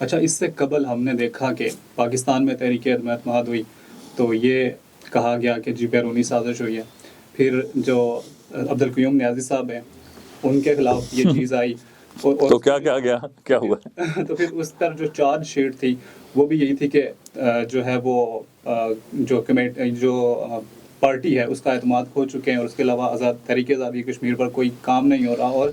اچھا، اس سے قبل ہم نے دیکھا کہ پاکستان میں تحریک عدم اعتماد ہوئی تو یہ کہا گیا کہ جی بیرونی سازش ہوئی ہے. پھر جو عبدالقیوم نیازی صاحب ہیں ان کے خلاف یہ چیز آئی تو کیا گیا کیا ہوا؟ تو پھر اس پر جو چارج شیٹ تھی وہ بھی یہی تھی کہ جو ہے وہ جو پارٹی ہے اس کا اعتماد کھو چکے ہیں، اور اس کے علاوہ تحریک آزادی کشمیر پر کوئی کام نہیں ہو رہا، اور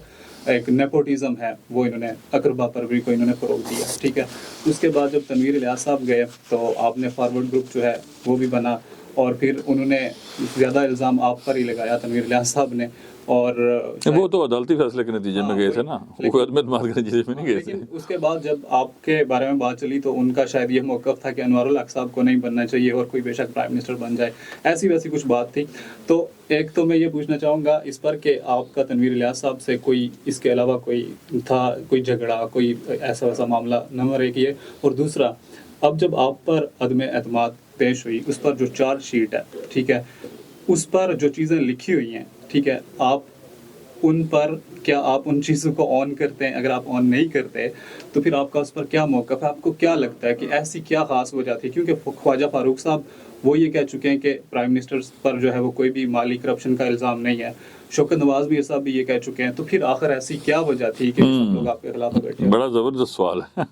ایک نیپوٹزم ہے وہ انہوں نے اقربا پروری کو انہوں نے فروغ دیا. ٹھیک ہے. اس کے بعد جب تنویر الیاس صاحب گئے تو آپ نے فارورڈ گروپ جو ہے وہ بھی بنا، اور پھر انہوں نے زیادہ الزام آپ پر ہی لگایا تنویر الیاس صاحب نے. اور وہ تو عدالتی فیصلے کے نتیجے میں گئے تھے نا، وہ عدم اعتماد کے نتیجے میں نہیں گئے تھے. لیکن اس کے بعد جب آپ کے بارے میں بات چلی تو ان کا شاید یہ موقف تھا کہ انوار الحق صاحب کو نہیں بننا چاہیے اور کوئی بے شک پرائم منسٹر بن جائے، ایسی ویسی کچھ بات تھی. تو ایک تو میں یہ پوچھنا چاہوں گا اس پر کہ آپ کا تنویر الیاس صاحب سے کوئی اس کے علاوہ کوئی تھا کوئی جھگڑا، کوئی ایسا ویسا معاملہ؟ نمبر ایک یہ. اور دوسرا، اب جب آپ پر عدم اعتماد پیش ہوئی، اس پر جو چارج شیٹ ہے، ٹھیک ہے، اس پر جو چیزیں لکھی ہوئی ہیں، ٹھیک ہے، آپ ان پر کیا آپ ان چیزوں کو آن کرتے ہیں؟ اگر آپ آن نہیں کرتے تو پھر آپ کا اس پر کیا موقف ہے؟ آپ کو کیا لگتا ہے کہ ایسی کیا خاص وجہ تھی؟ کیونکہ خواجہ فاروق صاحب وہ یہ کہہ چکے ہیں کہ پرائم منسٹر پر جو ہے وہ کوئی بھی مالی کرپشن کا الزام نہیں ہے، شوکت نواز میر صاحب بھی یہ کہہ چکے ہیں. تو پھر آخر ایسی کیا وجہ تھی کہ سب لوگ آپ کے خلاف بیٹھے؟ بڑا زبردست سوال ہے.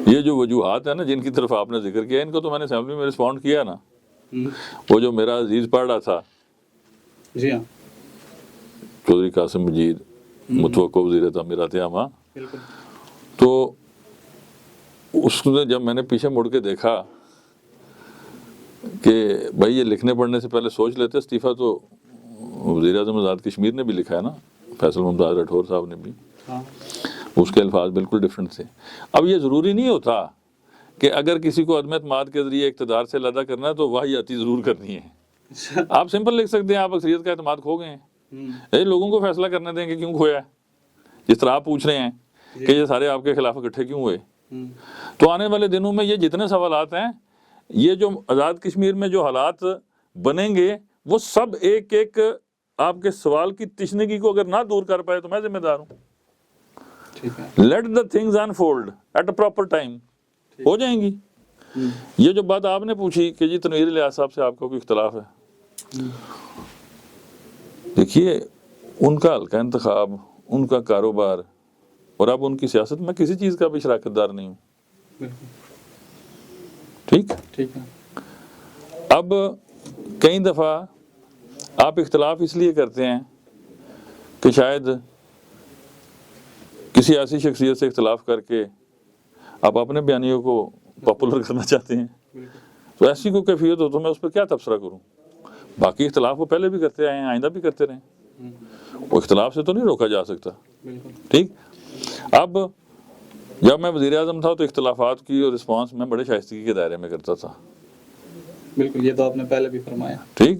یہ جو وجوہات ہیں نا جن کی طرف آپ نے ذکر کیا، ان کو تو میں نے اسمبلی میں رسپونڈ کیا نا. وہ جو میرا عزیز پڑھ رہا تھا، جی ہاں، چودھری قاسم مجید متوقع وزیر تعمیرات عامہ، بالکل. تو اس نے جب میں نے پیچھے مڑ کے دیکھا کہ بھائی یہ لکھنے پڑھنے سے پہلے سوچ لیتے، استعفیٰ تو وزیر اعظم آزاد کشمیر نے بھی لکھا ہے نا، فیصل ممتاز راٹھور صاحب نے بھی، اس کے الفاظ بالکل ڈیفرنٹ تھے. اب یہ ضروری نہیں ہوتا کہ اگر کسی کو عدم اعتماد کے ذریعے اقتدار سے علیحدہ کرنا ہے تو واہیاتی ضرور کرنی ہے. آپ سمپل لکھ سکتے ہیں آپ اکثریت کا اعتماد کھو گئے ہیں، لوگوں کو فیصلہ کرنے دیں کہ کیوں کھویا ہے. جس طرح آپ پوچھ رہے ہیں کہ یہ سارے آپ کے خلاف اکٹھے کیوں ہوئے، تو آنے والے دنوں میں یہ جتنے سوالات ہیں، یہ جو آزاد کشمیر میں جو حالات بنیں گے، وہ سب ایک ایک آپ کے سوال کی تشنگی کو اگر نہ دور کر پائے تو میں ذمہ دار ہوں. Let the things unfold at a proper time, ہو جائیں گی. یہ جو بات آپ نے پوچھی کہ جی تنویر الیاس صاحب سے آپ کا کوئی اختلاف ہے، دیکھیے ان کا حلقہ انتخاب، ان کا کاروبار، اور اب ان کی سیاست میں کسی چیز کا بھی شراکت دار نہیں ہوں. ٹھیک ہے. اب کئی دفعہ آپ اختلاف اس لیے کرتے ہیں کہ شاید کسی ایسی شخصیت سے اختلاف کر کے آپ اپنے بیانیوں کو پاپولر کرنا چاہتے ہیں. تو ایسی کوئی کیفیت ہو تو میں اس پہ کیا تبصرہ کروں. باقی اختلاف وہ پہلے بھی کرتے آئے ہیں، آئندہ بھی کرتے رہیں، وہ اختلاف سے تو نہیں روکا جا سکتا. ٹھیک. اب جب میں وزیر اعظم تھا تو اختلافات کی اور رسپانس میں بڑے شائستگی کے دائرے میں کرتا تھا. بالکل، یہ تو آپ نے پہلے بھی فرمایا. ٹھیک.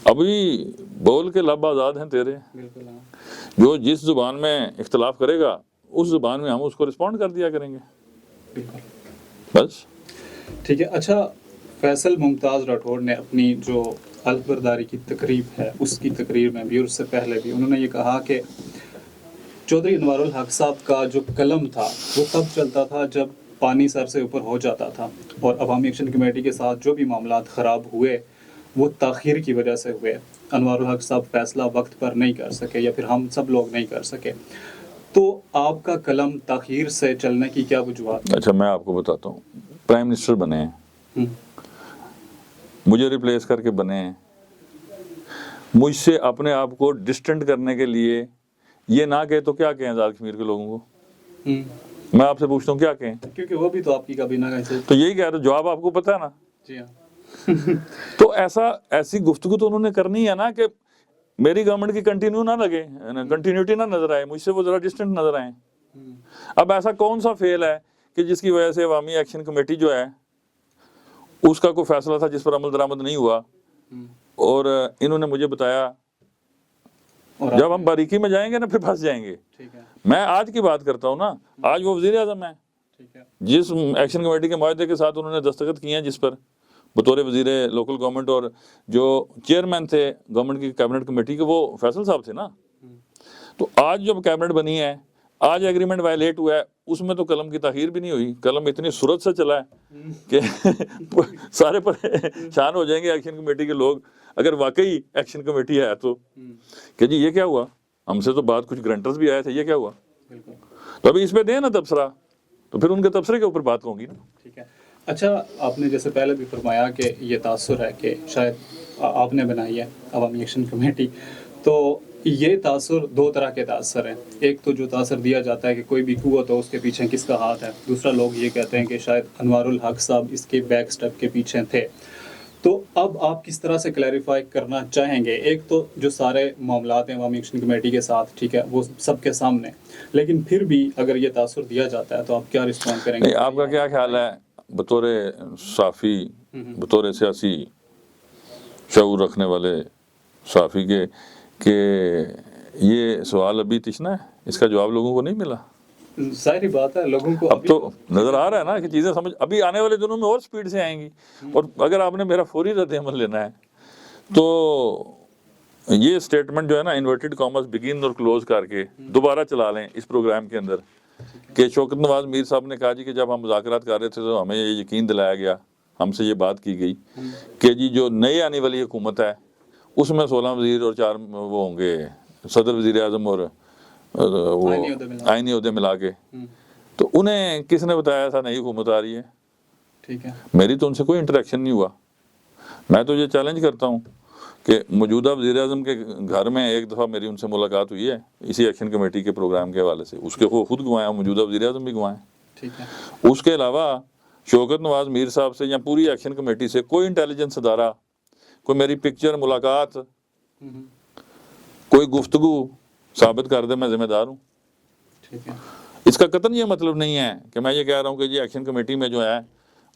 ابھی بول کے لب آزاد ہیں تیرے، جو جس زبان میں اختلاف کرے گا اس زبان میں ہم اس کو رسپونڈ کر دیا کریں گے، بس. ٹھیک ہے. اچھا، فیصل ممتاز راٹھور نے اپنی جو حلف برداری کی تقریب ہے اس کی تقریر میں بھی اور اس سے پہلے بھی انہوں نے یہ کہا کہ چودھری انوار الحق صاحب کا جو قلم تھا وہ تب چلتا تھا جب پانی سر سے اوپر ہو جاتا تھا، اور عوامی ایکشن کمیٹی کے ساتھ جو بھی معاملات خراب ہوئے وہ تاخیر کی وجہ سے ہوئے. انوار الحق صاحب فیصلہ وقت پر نہیں کر سکے یا پھر ہم سب لوگ نہیں کر سکے. تو آپ کا قلم تاخیر سے چلنے کی کیا وجوہات؟ اچھا میں آپ کو بتاتا ہوں. پرائم منسٹر بنے ہیں، مجھے ریپلیس کر کے بنے ہیں، مجھ سے اپنے آپ کو ڈسٹنٹ کرنے کے لیے یہ نہ کہے تو کیا کہیں آزاد کشمیر کے لوگوں کو؟ میں آپ سے پوچھتا ہوں کیا کہیں؟ کیونکہ وہ بھی تو آپ کی کابینہ کا حصہ. تو یہی کہہ رہا، جواب آپ کو پتہ ہے نا. جی ہاں. تو ایسی گفتگو تو انہوں نے کرنی ہے نا کہ میری گورنمنٹ کی کنٹینیو نہ لگے، کنٹینیوٹی نہ نظر آئے، مجھ سے وہ ذرا ڈسٹنٹ نظر آئیں. اب ایسا کون سا فیل ہے کہ جس کی وجہ سے عوامی ایکشن کمیٹی جو ہے اس کا کوئی فیصلہ تھا جس پر عمل درآمد نہیں ہوا، اور انہوں نے مجھے بتایا. جب ہم باریکی میں جائیں گے نا پھر پھنس جائیں گے. میں آج کی بات کرتا ہوں نا، آج وہ وزیر اعظم ہیں جس ایکشن کمیٹی کے معاہدے کے ساتھ انہوں نے دستخط کیے ہیں، جس پر بطور وزیر لوکل گورنمنٹ، اور جو چیئرمین تھے گورنمنٹ کی کیبنٹ کمیٹی کے وہ فیصل صاحب تھے نا. تو آج جب کیبنٹ بنی ہے، آج ایگریمنٹ وائلیٹ ہوا ہے، اس میں تو قلم کی تاخیر بھی نہیں ہوئی، قلم اتنی سرعت سے چلا ہے کہ سارے پریشان ہو جائیں گے ایکشن کمیٹی کے لوگ اگر واقعی ایکشن کمیٹی ہے تو، کہ جی یہ کیا ہوا، ہم سے تو بات کچھ گرنٹرز بھی آئے تھے، یہ کیا ہوا؟ تو ابھی اس پہ دیں نا تبصرہ، تو پھر ان کے تبصرے کے اوپر بات ہوگی نا۔ ٹھیک ہے، اچھا آپ نے جیسے پہلے بھی فرمایا کہ یہ تاثر ہے کہ شاید آپ نے بنائی ہے عوامی ایکشن کمیٹی، تو یہ تاثر دو طرح کے تاثر ہیں، ایک تو جو تاثر دیا جاتا ہے کہ کوئی بھی قوت ہو اس کے پیچھے کس کا ہاتھ ہے، دوسرا لوگ یہ کہتے ہیں کہ شاید انوار الحق صاحب اس کے بیک سٹیپ کے پیچھے تھے۔ تو اب آپ کس طرح سے کلیریفائی کرنا چاہیں گے؟ ایک تو جو سارے معاملات ہیں عوامی ایکشن کمیٹی کے ساتھ، ٹھیک ہے، وہ سب کے سامنے، لیکن پھر بھی اگر یہ تاثر دیا جاتا ہے تو آپ کیا رسپونڈ کریں گے؟ آپ کا کیا خیال ہے بطور صحافی، بطور سیاسی شعور رکھنے والے صحافی کے، کہ یہ سوال ابھی تشنا ہے، اس کا جواب لوگوں کو نہیں ملا؟ ظاہری بات ہے، لوگوں کو اب تو نظر آ رہا ہے نا کہ چیزیں سمجھ ابھی آنے والے دنوں میں اور سپیڈ سے آئیں گی، اور اگر آپ نے میرا فوری رد عمل لینا ہے تو یہ سٹیٹمنٹ جو ہے نا انورٹڈ کامرس بگن اور کلوز کر کے دوبارہ چلا لیں اس پروگرام کے اندر، کہ شوکت نواز میر صاحب نے کہا جی کہ جب ہم مذاکرات کر رہے تھے تو ہمیں یہ یقین دلایا گیا، ہم سے یہ بات کی گئی کہ جی جو نئی آنے والی حکومت ہے اس میں 16 وزیر اور 4 وہ ہوں گے صدر وزیر اعظم اور وہ آئینی عہدے ملا کے، تو انہیں کس نے بتایا تھا نئی حکومت آ رہی ہے؟ ٹھیک ہے، میری تو ان سے کوئی انٹریکشن نہیں ہوا۔ میں تو یہ چیلنج کرتا ہوں کہ موجودہ وزیر اعظم کے گھر میں ایک دفعہ میری ان سے ملاقات ہوئی ہے اسی ایکشن کمیٹی کے پروگرام کے حوالے سے، اس کے خود گوائیں، موجودہ وزیر اعظم بھی گوائیں۔ ٹھیک ہے، اس کے علاوہ شوکت نواز میر صاحب سے یا پوری ایکشن کمیٹی سے کوئی انٹیلیجنس ادارہ، کوئی میری پکچر، ملاقات، کوئی گفتگو ثابت کر دے میں ذمہ دار ہوں۔ ٹھیک ہے، اس کا قطعاً یہ مطلب نہیں ہے کہ میں یہ کہہ رہا ہوں کہ جی ایکشن کمیٹی میں جو ہے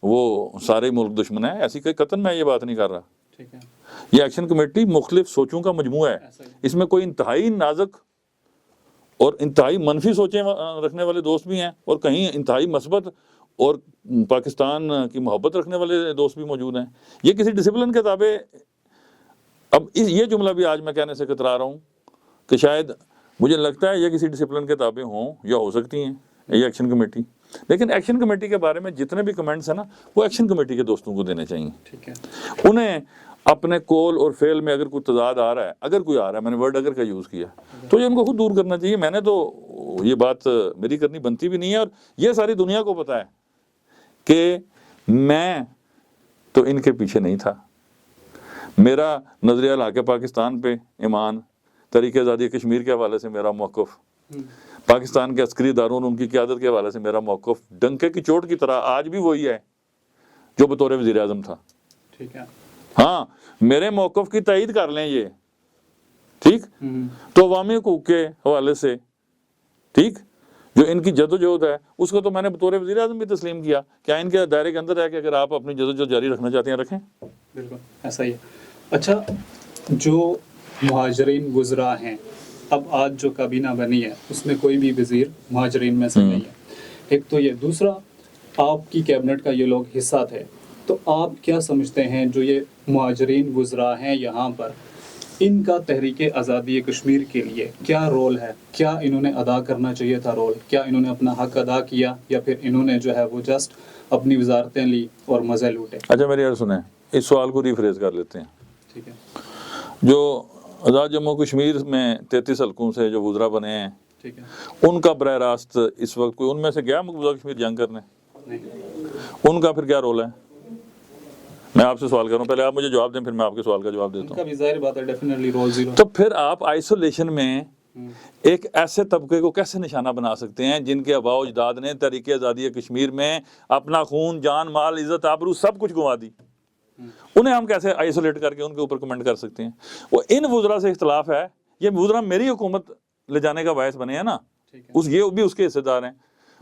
وہ سارے ملک دشمن ہیں، ایسی کوئی قطعاً میں یہ بات نہیں کر رہا۔ ٹھیک ہے، یہ ایکشن کمیٹی مختلف سوچوں کا مجموعہ ہے، اس میں کوئی انتہائی نازک اور انتہائی منفی سوچیں رکھنے والے دوست بھی ہیں، اور کہیں انتہائی مثبت اور پاکستان کی محبت رکھنے والے دوست بھی موجود ہیں۔ یہ کسی ڈسپلن کے تابع، اب یہ جملہ بھی آج میں کہنے سے کترا رہا ہوں کہ شاید مجھے لگتا ہے یہ کسی ڈسپلن کے تابع ہوں یا ہو سکتی ہیں یہ ایکشن کمیٹی، لیکن ایکشن کمیٹی کے بارے میں جتنے بھی کمنٹس ہیں نا وہ ایکشن کمیٹی کے دوستوں کو دینے چاہیے۔ ٹھیک ہے، انہیں اپنے قول اور فعل میں اگر کوئی تضاد آ رہا ہے، اگر کوئی آ رہا ہے، میں نے ورڈ اگر کا یوز کیا، تو یہ ان کو خود دور کرنا چاہیے۔ میں نے تو یہ بات میری کرنی بنتی بھی نہیں ہے، اور یہ ساری دنیا کو پتا ہے کہ میں تو ان کے پیچھے نہیں تھا۔ میرا نظریہ الحاق پاکستان پہ ایمان، تحریک آزادی کشمیر کے حوالے سے میرا موقف، پاکستان کے عسکری اداروں اور ان کی قیادت کے حوالے سے میرا موقف ڈنکے کی چوٹ کی طرح آج بھی وہی ہے جو بطور وزیر اعظم تھا۔ ٹھیک ہے، ہاں، میرے موقف کی تائید کر لیں یہ، ٹھیک، تو عوامی حقوق کے حوالے سے، ٹھیک، جو ان کی جدوجہد ہے اس کو تو میں نے بطور وزیر اعظم بھی تسلیم کیا، کیا ان کے دائرے کے اندر ہے کہ اگر آپ اپنی جدوجہد جاری رکھنا چاہتے ہیں رکھیں۔ بالکل ایسا ہی ہے۔ اچھا، جو مہاجرین گزرا ہیں، اب آج جو کابینہ بنی ہے اس میں کوئی بھی وزیر مہاجرین میں سے نہیں ہے، ایک تو یہ، دوسرا آپ کی کیبنٹ کا یہ لوگ حصہ تھے، تو آپ کیا سمجھتے ہیں جو یہ مہاجرین گزرا ہیں یہاں پر، ان کا تحریک آزادی کشمیر کے لیے کیا رول ہے؟ کیا انہوں نے ادا کرنا چاہیے تھا رول؟ کیا انہوں نے اپنا حق ادا کیا، یا پھر انہوں نے جو ہے وہ جسٹ اپنی وزارتیں لی اور مزے لوٹے؟ اچھا میری عرض سنیں، اس سوال کو ریفریز کر لیتے ہیں۔ ٹھیک ہے، جو آزاد جموں کشمیر میں 33 حلقوں سے جو وزراء بنے ہیں، ٹھیک ہے، ان کا براہ راست اس وقت کوئی ان میں سے گیا مقبوضہ کشمیر جنگ کرنے؟ نہیں، ان کا پھر کیا رول ہے؟ میں آپ سے سوال کر رہا ہوں، پہلے آپ مجھے جواب دیں پھر میں آپ کے سوال کا جواب دیتا ان ہوں۔ کا بھی ظاہر بات ہے ڈیفینیٹلی رول زیرو۔ تو پھر آپ آئسولیشن میں ایک ایسے طبقے کو کیسے نشانہ بنا سکتے ہیں جن کے آباء و اجداد نے تحریک آزادی کشمیر میں اپنا خون، جان، مال، عزت، آبرو سب کچھ گنوا دی؟ انہیں ہم کیسے آئسولیٹ کر کے ان کے اوپر کمنٹ کر سکتے ہیں؟ وہ ان وزراء سے اختلاف ہے، یہ وزراء میری حکومت لے جانے کا باعث بنے ہیں نا، یہ بھی اس کے حصے دار ہیں۔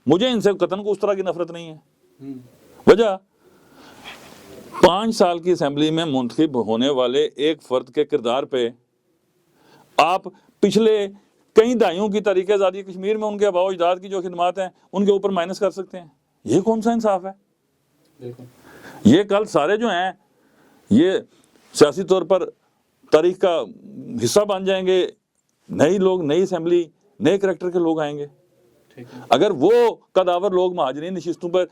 مجھے ان سے قطن کو اس طرح کی نفرت نہیں ہے۔ وجہ 5 سال کی اسمبلی میں منتخب ہونے والے ایک فرد کے کردار پہ آپ پچھلے کئی دہائیوں کی تحریک آزادی کشمیر میں ان کے آباء و اجداد کی جو خدمات ہیں ان کے اوپر مائنس کر سکتے ہیں؟ یہ کون سا انصاف ہے؟ بالکل، یہ کل سارے جو ہیں یہ سیاسی طور پر تاریخ کا حصہ بن جائیں گے، نئے لوگ، نئی اسمبلی، نئے کریکٹر کے لوگ آئیں گے۔ اگر وہ قداور لوگ مہاجرین نشستوں پر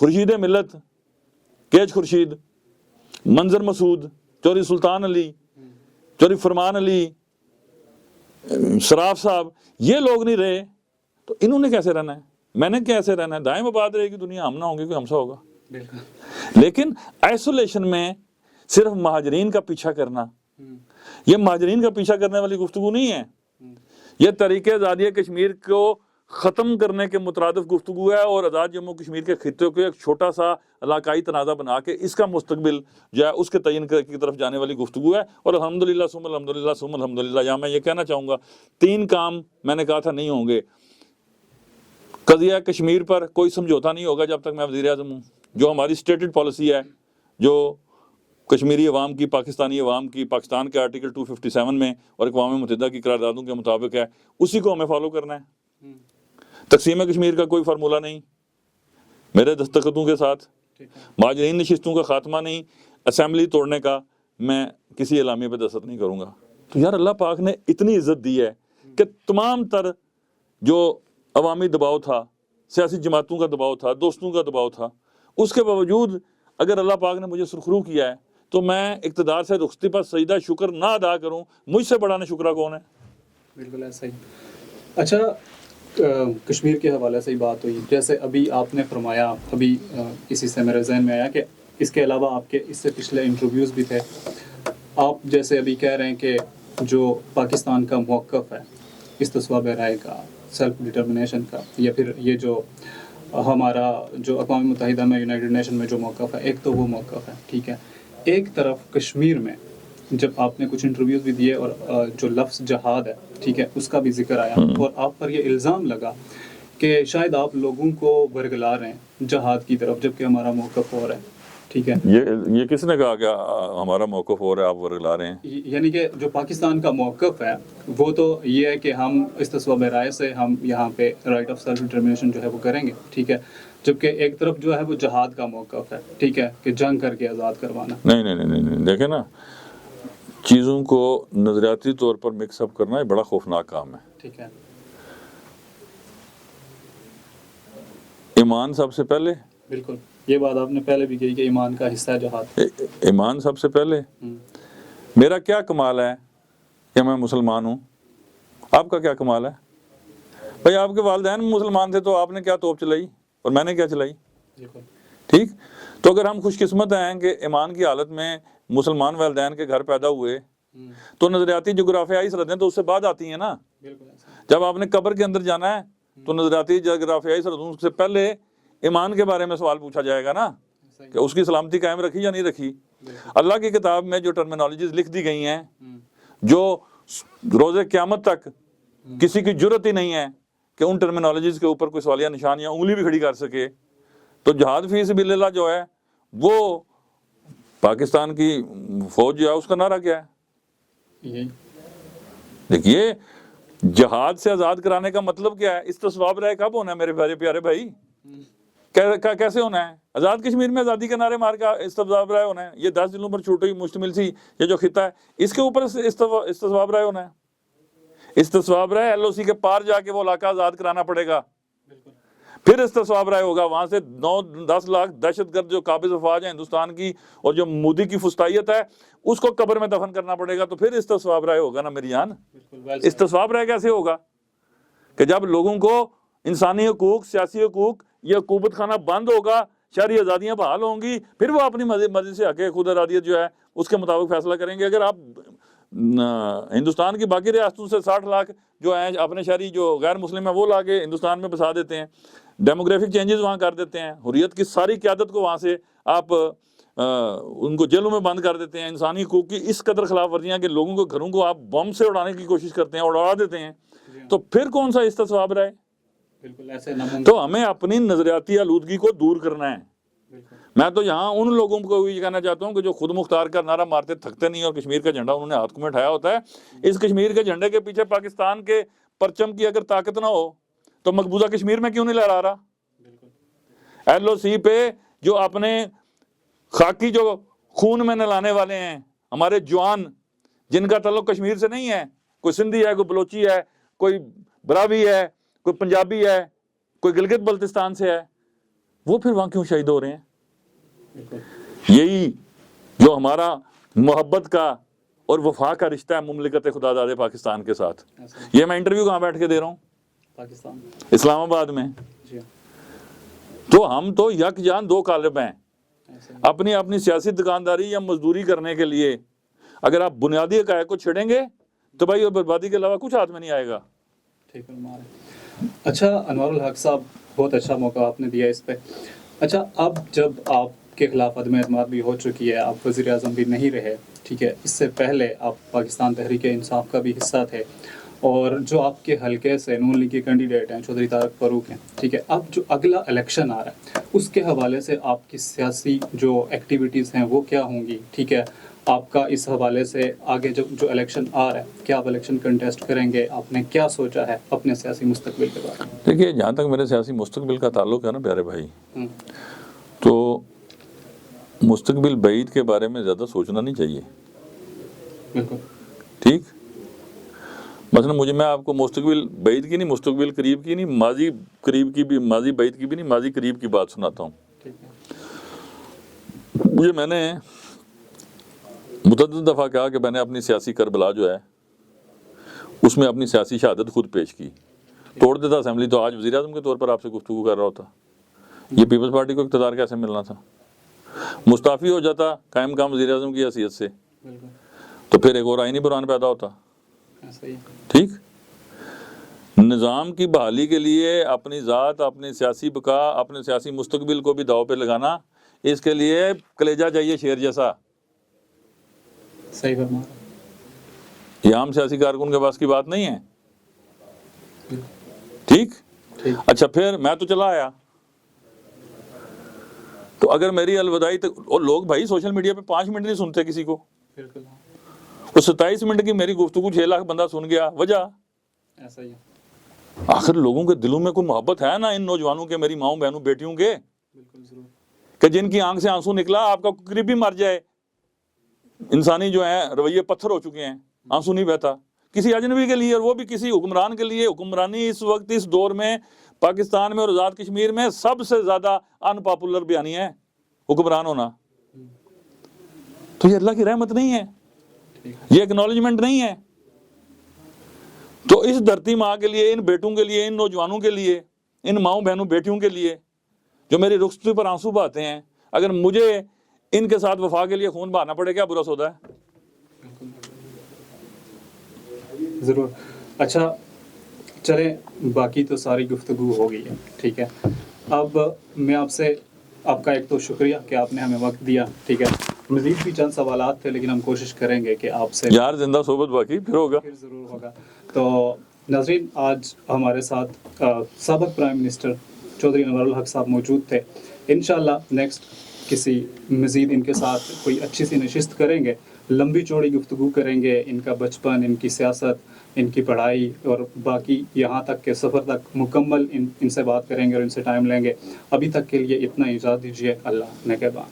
خورشید ملت، کیچ خورشید، منظر مسعود، چوری سلطان علی، چوری فرمان علی، سراف صاحب، یہ لوگ نہیں رہے تو انہوں نے کیسے رہنا ہے؟ میں نے کیسے رہنا ہے؟ دائم آباد رہے گی دنیا، ہم نہ ہوں گے کوئی ہم سا ہوگا. لیکن آئسولیشن میں صرف مہاجرین کا پیچھا کرنا، یہ مہاجرین کا پیچھا کرنے والی گفتگو نہیں ہے، یہ تحریک آزادی کشمیر کو ختم کرنے کے مترادف گفتگو ہے، اور آزاد جموں کشمیر کے خطے کو ایک چھوٹا سا علاقائی تنازع بنا کے اس کا مستقبل جو ہے اس کے تعین کی طرف جانے والی گفتگو ہے. اور الحمدللہ ثم الحمدللہ ثم الحمدللہ، یہاں میں یہ کہنا چاہوں گا 3 کام میں نے کہا تھا نہیں ہوں گے. قضیہ کشمیر پر کوئی سمجھوتا نہیں ہوگا جب تک میں وزیر اعظم ہوں. جو ہماری سٹیٹڈ پالیسی ہے، جو کشمیری عوام کی، پاکستانی عوام کی، پاکستان کے آرٹیکل 257 میں اور اقوام متحدہ کی قراردادوں کے مطابق ہے، اسی کو ہمیں فالو کرنا ہے. تقسیم کشمیر کا کوئی فارمولہ نہیں میرے دستخطوں کے ساتھ، مہاجرین نشستوں کا خاتمہ نہیں، اسمبلی توڑنے کا میں کسی اعلامیے پہ دستخط نہیں کروں گا. تو یار اللہ پاک نے اتنی عزت دی ہے کہ تمام تر جو عوامی دباؤ تھا، سیاسی جماعتوں کا دباؤ تھا، دوستوں کا دباؤ تھا، اس کے باوجود اگر اللہ پاک نے مجھے سرخرو کیا ہے تو میں اقتدار سے رخصتی پر سجدہ شکر نہ ادا کروں، مجھ سے بڑا شکرہ کون ہے؟ بالکل ایسا ہی. اچھا، کشمیر کے حوالے سے ہی بات ہوئی، جیسے ابھی آپ نے فرمایا، ابھی اسی سے میرے ذہن میں آیا کہ اس کے علاوہ آپ کے اس سے پچھلے انٹرویوز بھی تھے. آپ جیسے ابھی کہہ رہے ہیں کہ جو پاکستان کا موقف ہے استصواب رائے کا، سیلف ڈٹرمنیشن کا، یا پھر یہ جو ہمارا جو اقوام متحدہ میں، یونائٹڈ نیشن میں جو موقف ہے، ایک تو وہ موقف ہے، ٹھیک ہے. ایک طرف کشمیر میں جب آپ نے کچھ انٹرویوز بھی دیے اور جو لفظ جہاد ہے، ٹھیک ہے، اس کا بھی ذکر آیا، اور آپ پر یہ الزام لگا کہ شاید آپ لوگوں کو برگلا رہے ہیں جہاد کی طرف، جبکہ ہمارا موقف اور ہے، ٹھیک ہے. یہ کس نے کہا کہ ہمارا موقف اور ہے، آپ ورگلا رہے ہیں؟ یعنی کہ جو پاکستان کا موقف ہے وہ تو یہ ہے کہ ہم استصواب رائے سے ہم یہاں پہ رائٹ آف سیلف ڈٹرمنیشن جو ہے وہ کریں گے، ٹھیک ہے، جبکہ ایک طرف جو ہے وہ جہاد کا موقف ہے، ٹھیک ہے، کہ جنگ کر کے آزاد کروانا. نہیں، دیکھیں نا، چیزوں کو نظریاتی طور پر مکس اپ کرنا یہ بڑا خوفناک کام ہے. ٹھیک ہے. ایمان سب سے پہلے، بالکل یہ بات آپ نے پہلے بھی کہی کہ ایمان کا حصہ ہے جہاد. ایمان سب سے پہلے. میرا کیا کمال ہے کہ میں مسلمان ہوں؟ آپ کا کیا کمال ہے؟ بھائی آپ کے والدین مسلمان تھے تو آپ نے کیا توپ چلائی اور میں نے کیا چلائی؟ ٹھیک. تو اگر ہم خوش قسمت ہیں کہ ایمان کی حالت میں مسلمان والدین کے گھر پیدا ہوئے تو نظریاتی جغرافیائی سرحدیں تو اس سے بعد آتی ہیں نا. جب آپ نے قبر کے اندر جانا ہے تو نظریاتی جغرافیائی سرحدوں سے پہلے ایمان کے بارے میں سوال پوچھا جائے گا نا کہ اس کی سلامتی قائم رکھی یا نہیں رکھی. اللہ کی کتاب میں جو ٹرمینالوجیز لکھ دی گئی ہیں، جو روز قیامت تک کسی کی جرت ہی نہیں ہے کہ ان ٹرمینالوجیز کے اوپر کوئی سوالیہ نشان یا انگلی بھی کھڑی کر سکے. تو جہاد فی سبیل اللہ جو ہے وہ پاکستان کی فوج جو ہے اس کا نعرہ کیا ہے؟ دیکھیے، جہاد سے آزاد کرانے کا مطلب کیا ہے؟ استصواب رائے کب ہونا ہے میرے پیارے بھائی؟ کیسے ہونا ہے؟ آزاد کشمیر میں آزادی کے نعرے مار کا استصواب رائے ہونا ہے؟ یہ 10 ضلعوں پر چھوٹی مشتمل سی یہ جو خطہ ہے اس کے اوپر استصواب رائے ہونا ہے؟ استصواب رائے LOC کے پار جا کے وہ علاقہ آزاد کرانا پڑے گا، پھر استصواب رائے ہوگا. وہاں سے 9-10 لاکھ دہشت گرد جو قابض افواج ہیں ہندوستان کی اور جو مودی کی فستائیت ہے اس کو قبر میں دفن کرنا پڑے گا، تو پھر استصواب رائے ہوگا نا میری جان. استصواب رائے کیسے ہوگا؟ کہ جب لوگوں کو انسانی حقوق، سیاسی حقوق، یہ حکومت خانہ بند ہوگا، شہری آزادیاں بحال ہوں گی، پھر وہ اپنی مرضی سے حق خود ارادیت جو ہے اس کے مطابق فیصلہ کریں گے. اگر آپ ہندوستان کی باقی ریاستوں سے 60 لاکھ جو ہیں اپنے شہری جو غیر مسلم ہیں وہ لا کے ہندوستان میں بسا دیتے ہیں، ڈیموگرافک چینجز وہاں کر دیتے ہیں، حریت کی ساری قیادت کو وہاں سے آپ ان کو جیلوں میں بند کر دیتے ہیں، انسانی حقوق کی اس قدر خلاف ورزیاں کہ لوگوں کو گھروں کو آپ بم سے اڑانے کی کوشش کرتے ہیں اور اڑا دیتے ہیں، تو پھر کون سا استصواب رائے؟ تو ہمیں اپنی نظریاتی آلودگی کو دور کرنا ہے. میں تو یہاں ان لوگوں کو یہ کہنا چاہتا ہوں کہ جو خود مختار کا نعرہ مارتے تھکتے نہیں اور کشمیر کا جھنڈا انہوں نے ہاتھ میں اٹھایا ہوتا ہے. اس کشمیر کے جھنڈے کے پیچھے پاکستان کے پرچم کی اگر طاقت نہ ہو تو مقبوضہ کشمیر میں کیوں نہیں لہرا رہا؟ LOC پہ جو اپنے خاکی جو خون میں نلانے والے ہیں ہمارے جوان، جن کا تعلق کشمیر سے نہیں ہے، کوئی سندھی ہے، کوئی بلوچی ہے، کوئی براوی ہے، کوئی پنجابی ہے، کوئی گلگت بلتستان سے ہے، وہ پھر وہاں کیوں شہید ہو رہے ہیں؟ بالکل یہی جو ہمارا محبت کا اور وفا کا رشتہ ہے مملکت خدا داد پاکستان کے ساتھ. ایسا یہ میں انٹرویو کہاں بیٹھ کے دے رہا ہوں؟ پاکستان. اسلام آباد میں. جی تو ہم تو یک جان دو قالب ہیں. ایسا اپنی اپنی سیاسی دکانداری یا مزدوری کرنے کے لیے اگر آپ بنیادی حقائق کو چھیڑیں گے تو بھائی اور بربادی کے علاوہ کچھ ہاتھ میں نہیں آئے گا. ٹھیک ہے ہمارے. اچھا انوار الحق صاحب، بہت اچھا موقع آپ نے دیا اس پہ. اچھا اب جب آپ کے خلاف عدم اعتماد بھی ہو چکی ہے، آپ وزیر اعظم بھی نہیں رہے، ٹھیک ہے، اس سے پہلے آپ پاکستان تحریک انصاف کا بھی حصہ تھے، اور جو آپ کے حلقے سے نون لیگ کے کینڈیڈیٹ ہیں چودھری طارق فاروق ہیں، ٹھیک ہے، اب جو اگلا الیکشن آ رہا ہے اس کے حوالے سے آپ کی سیاسی جو ایکٹیویٹیز ہیں وہ کیا ہوں گی؟ ٹھیک ہے، آپ کا اس حوالے سے آگے جو الیکشن آ رہا ہے، کیا آپ الیکشن کنٹیسٹ کریں گے؟ آپ نے کیا سوچا ہے اپنے سیاسی مستقبل کے بارے میں؟ دیکھیے جہاں تک میرے سیاسی مستقبل کا تعلق ہے نا پیارے بھائی، ہوں، تو مستقبل بعید کے بارے میں زیادہ سوچنا نہیں چاہیے. بالکل ٹھیک، مثلا میں آپ کو مستقبل بعید کی نہیں، مستقبل قریب کی نہیں، ماضی قریب کی بھی، ماضی بعید کی بھی نہیں، ماضی قریب کی بات سناتا ہوں. ٹھیک ہے. میں نے متعدد دفعہ کہا کہ میں نے اپنی سیاسی کربلا جو ہے اس میں اپنی سیاسی شہادت خود پیش کی. توڑ دیتا اسمبلی تو آج وزیر اعظم کے طور پر آپ سے گفتگو کر رہا ہوتا. یہ پیپلز پارٹی کو اقتدار کیسے ملنا تھا؟ مستعفی ہو جاتا قائم مقام وزیر اعظم کی حیثیت سے بالکل تو پھر ایک اور آئینی بحران پیدا ہوتا. ایسا ہی. ٹھیک، نظام کی بحالی کے لیے اپنی ذات، اپنی سیاسی بقا، اپنے سیاسی مستقبل کو بھی داؤ پہ لگانا، اس کے لیے کلیجہ چاہیے شیر جیسا. صحیح فرما رہے ہیں. یہ عام سیاسی کارکن کے پاس کی بات نہیں ہے. بالکل. ٹھیک. ٹھیک. اچھا پھر میں تو چلا آیا، تو اگر میری الوداعی تک، اور لوگ بھائی سوشل میڈیا پہ 5 منٹ نہیں سنتے کسی کو، بالکل وہ 27 منٹ کی میری گفتگو 6 لاکھ بندہ سن گیا. وجہ ایسا ہی ہے. آخر لوگوں کے دلوں میں کوئی محبت ہے نا ان نوجوانوں کے، میری ماؤں بہنوں بیٹیوں کے، بالکل ضرور. کہ جن کی آنکھ سے آنسو نکلا آپ کا قریب بھی مر جائے. انسانی جو ہیں رویے پتھر ہو چکے ہیں، آنسو نہیں بہتا کسی اجنبی کے لیے، اور وہ بھی کسی حکمران کے لیے. حکمرانی اس وقت اس دور میں پاکستان میں اور آزاد کشمیر میں سب سے زیادہ ان پاپولر بیانی ہے حکمران ہونا. تو یہ اللہ کی رحمت نہیں ہے، یہ ایکنالجمنٹ نہیں ہے. تو اس دھرتی ماں کے لیے، ان بیٹوں کے لیے، ان نوجوانوں کے لیے، ان ماؤں بہنوں بیٹیوں کے لیے جو میری رخصتی پر آنسو بہاتے ہیں، اگر مجھے ان کے ساتھ وفا کے لیے خون بہانا پڑے، کیا برا سودا ہے؟ ضرور. اچھا چلیں، باقی تو ساری گفتگو ہو گئی ہے، ٹھیک ہے. اب میں آپ سے، آپ کا ایک تو شکریہ کہ آپ نے ہمیں وقت دیا، ٹھیک ہے. مزید بھی چند سوالات تھے لیکن ہم کوشش کریں گے کہ آپ سے یار زندہ صحبت باقی پھر ہوگا. پھر ضرور ہوگا. تو ناظرین، آج ہمارے ساتھ سابق پرائم منسٹر چودھری انوار الحق صاحب موجود تھے. انشاءاللہ نیکسٹ کسی مزید ان کے ساتھ کوئی اچھی سی نشست کریں گے، لمبی چوڑی گفتگو کریں گے، ان کا بچپن، ان کی سیاست، ان کی پڑھائی اور باقی یہاں تک کے سفر تک مکمل ان سے بات کریں گے اور ان سے ٹائم لیں گے. ابھی تک کے لیے اتنا اجازت دیجیے. اللہ نگہبان.